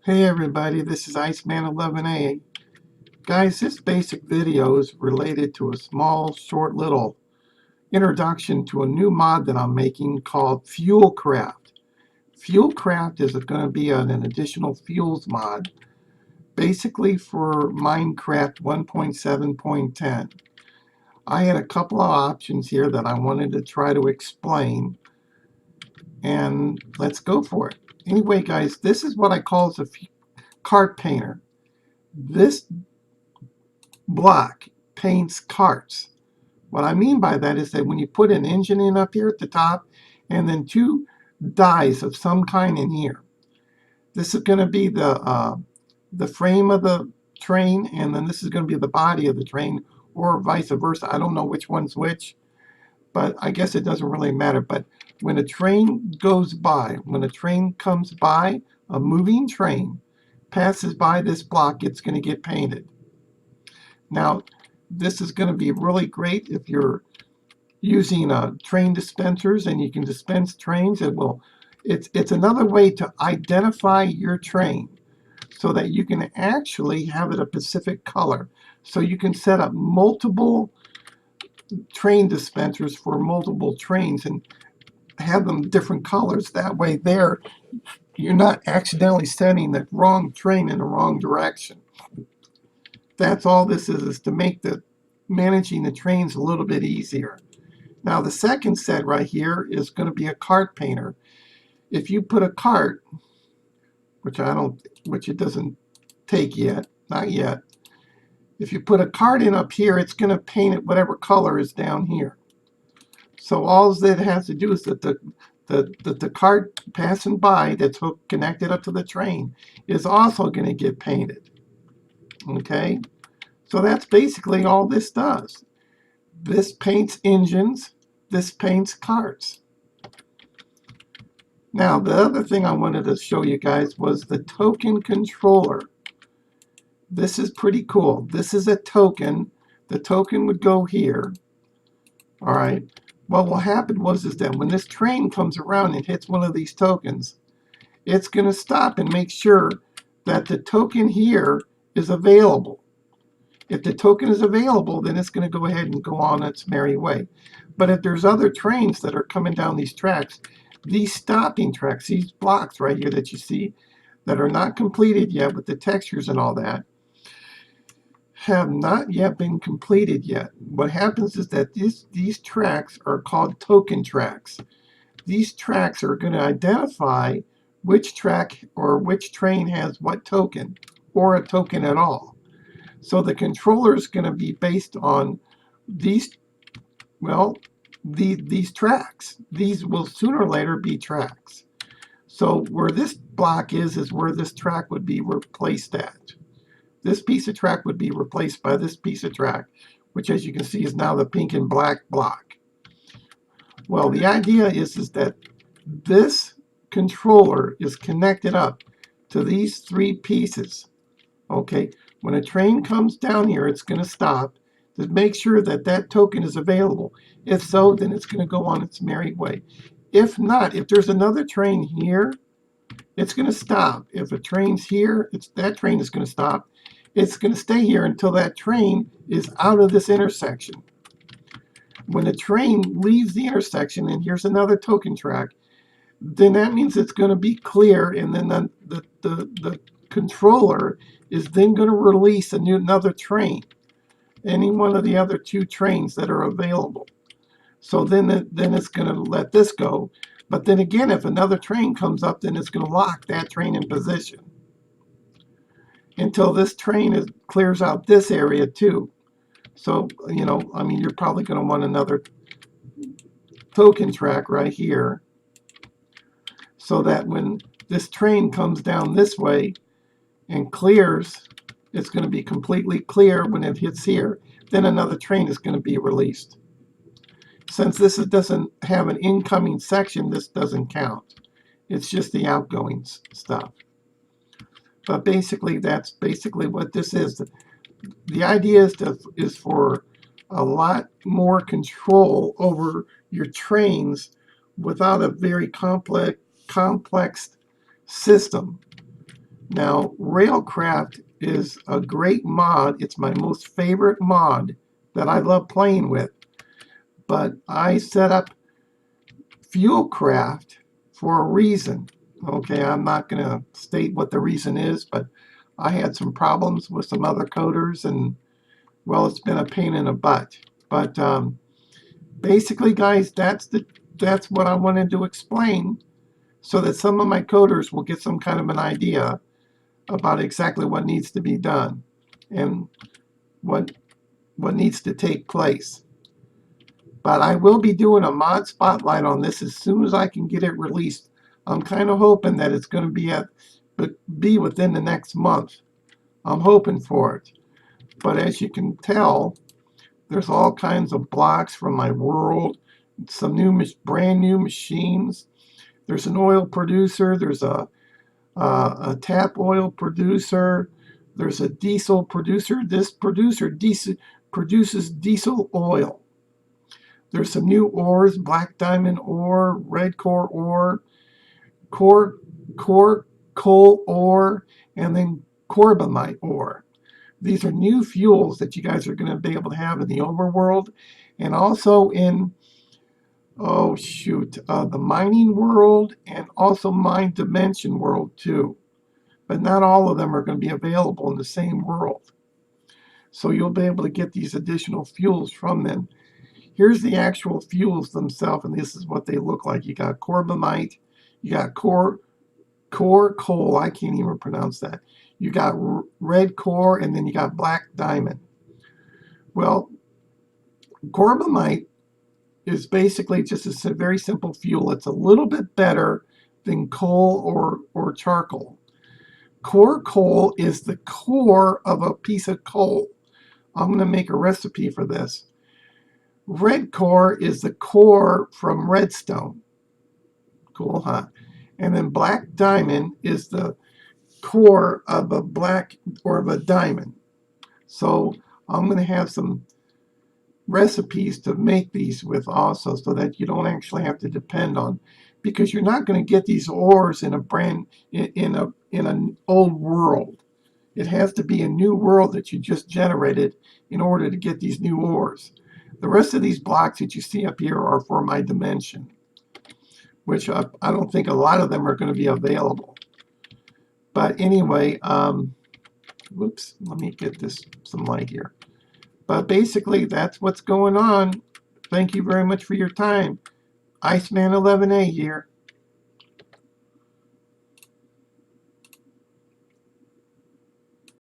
Hey everybody, this is Iceman11A. Guys, this basic video is related to a small, short little introduction to a new mod that I'm making called Fuelcraft. Fuelcraft is going to be an additional fuels mod, basically for Minecraft 1.7.10. I had a couple of options here that I wanted to try to explain, and let's go for it. Anyway, guys, this is what I call as a cart painter. This block paints carts. What I mean by that is that when you put an engine in up here at the top and then two dies of some kind in here, this is going to be the frame of the train, and then this is going to be the body of the train, or vice versa. I don't know which one's which, but I guess it doesn't really matter. But when a train goes by, when a train comes by, a moving train passes by this block, it's going to get painted. Now, this is going to be really great if you're using train dispensers and you can dispense trains. It's another way to identify your train so that you can actually have it a specific color. So you can set up multiple train dispensers for multiple trains and have them different colors. That way you're not accidentally sending the wrong train in the wrong direction. That's all this is to make the managing the trains a little bit easier. Now the second set right here is going to be a cart painter. If you put a cart, which it doesn't take yet, not yet. If you put a cart in up here, it's going to paint it whatever color is down here. So all that it has to do is that the cart passing by that's connected up to the train is also going to get painted. Okay, so that's basically all this does. This paints engines, this paints carts. Now, the other thing I wanted to show you guys was the token controller. This is pretty cool. This is a token. The token would go here. All right. Well, what happened was that when this train comes around and hits one of these tokens, it's going to stop and make sure that the token here is available. If the token is available, then it's going to go ahead and go on its merry way. But if there's other trains that are coming down these tracks, these stopping tracks, these blocks right here that you see that are not completed yet with the textures and all that, have not yet been completed yet. What happens is that these tracks are called token tracks. These tracks are going to identify which track or which train has what token, or a token at all. So the controller is going to be based on these tracks. These will sooner or later be tracks. So where this block is where this track would be replaced at. This piece of track would be replaced by this piece of track, which as you can see is now the pink and black block. Well, the idea is that this controller is connected up to these three pieces. Okay, when a train comes down here, it's going to stop to make sure that that token is available. If so, then it's going to go on its merry way. If not, if there's another train here, it's going to stop. If a train's here, that train is going to stop. It's going to stay here until that train is out of this intersection. When the train leaves the intersection, and here's another token track, then that means it's going to be clear, and then the controller is then going to release another train, any one of the other two trains that are available. So then it's going to let this go. But then again, if another train comes up, then it's going to lock that train in position until this train clears out this area too. So, I mean, you're probably going to want another token track right here so that when this train comes down this way and clears, it's going to be completely clear when it hits here. Then another train is going to be released. Since this doesn't have an incoming section, this doesn't count. It's just the outgoing stuff. But basically, that's basically what this is. The idea is for a lot more control over your trains without a very complex system. Now, Railcraft is a great mod. It's my most favorite mod that I love playing with. But I set up Fuelcraft for a reason. Okay, I'm not going to state what the reason is, but I had some problems with some other coders, and well, it's been a pain in the butt. But basically, guys, that's what I wanted to explain, so that some of my coders will get some kind of an idea about exactly what needs to be done and what needs to take place. But I will be doing a mod spotlight on this as soon as I can get it released. I'm kind of hoping that it's going to be within the next month. I'm hoping for it. But as you can tell, there's all kinds of blocks from my world, some brand new machines. There's an oil producer. There's a tap oil producer. There's a diesel producer. This producer produces diesel oil. There's some new ores: black diamond ore, red core ore, core coal ore, and then corbamite ore. These are new fuels that you guys are going to be able to have in the overworld, and also in the mining world, and also mine dimension world too. But not all of them are going to be available in the same world. So you'll be able to get these additional fuels from them. Here's the actual fuels themselves, and this is what they look like. You got corbamite, you got core coal, I can't even pronounce that. You got red core, and then you got black diamond. Well, corbamite is basically just a very simple fuel. It's a little bit better than coal or charcoal. Core coal is the core of a piece of coal. I'm going to make a recipe for this. Red core is the core from redstone. Cool, huh? And then black diamond is the core of a black or of a diamond. So I'm going to have some recipes to make these with also, so that you don't actually have to depend on, because you're not going to get these ores in an old world. It has to be a new world that you just generated in order to get these new ores. The rest of these blocks that you see up here are for my dimension, which I don't think a lot of them are going to be available. But anyway, whoops, let me get this some light here. But basically, that's what's going on. Thank you very much for your time. Iceman 11A here.